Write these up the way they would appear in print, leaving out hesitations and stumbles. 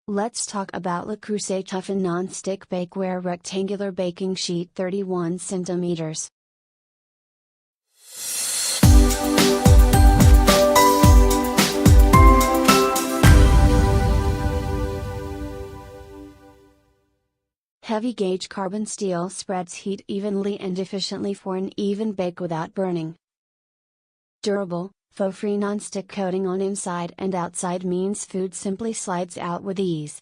Let's talk about the Creuset Toughened Non-Stick Bakeware Rectangular Baking Sheet 31 cm. Heavy gauge carbon steel spreads heat evenly and efficiently for an even bake without burning. Durable, PFOA-free non-stick coating on inside and outside means food simply slides out with ease.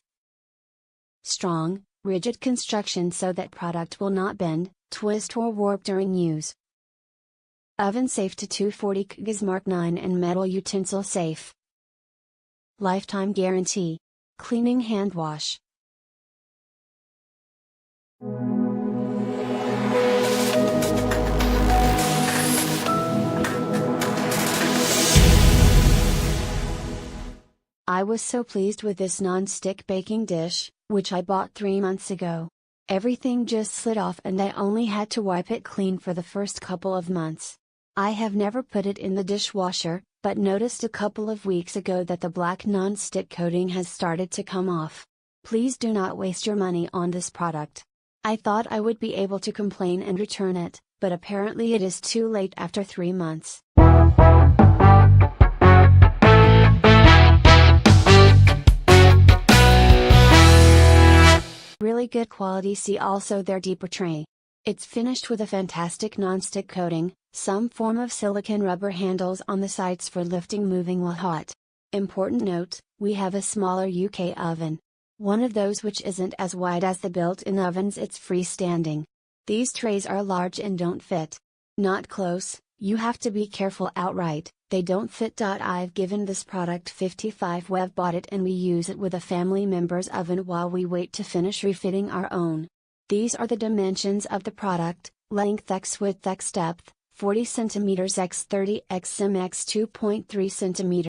Strong, rigid construction so that product will not bend, twist or warp during use. Oven safe to 240 kgs Mark 9 and metal utensil safe. Lifetime guarantee. Cleaning hand wash. I was so pleased with this non-stick baking dish, which I bought 3 months ago. Everything just slid off and I only had to wipe it clean for the first couple of months. I have never put it in the dishwasher, but noticed a couple of weeks ago that the black non-stick coating has started to come off. Please do not waste your money on this product. I thought I would be able to complain and return it, but apparently it is too late after 3 months. Really good quality. See also their deeper tray. It's finished with a fantastic non-stick coating, some form of silicone rubber handles on the sides for lifting moving while hot. Important note, we have a smaller UK oven. One of those which isn't as wide as the built-in ovens, it's freestanding. These trays are large and don't fit. Not close, you have to be careful outright, they don't fit. I've given this product 55. We've bought it and we use it with a family member's oven while we wait to finish refitting our own. These are the dimensions of the product: length x width x depth, 40 cm x 30 x cm x 2.3 cm.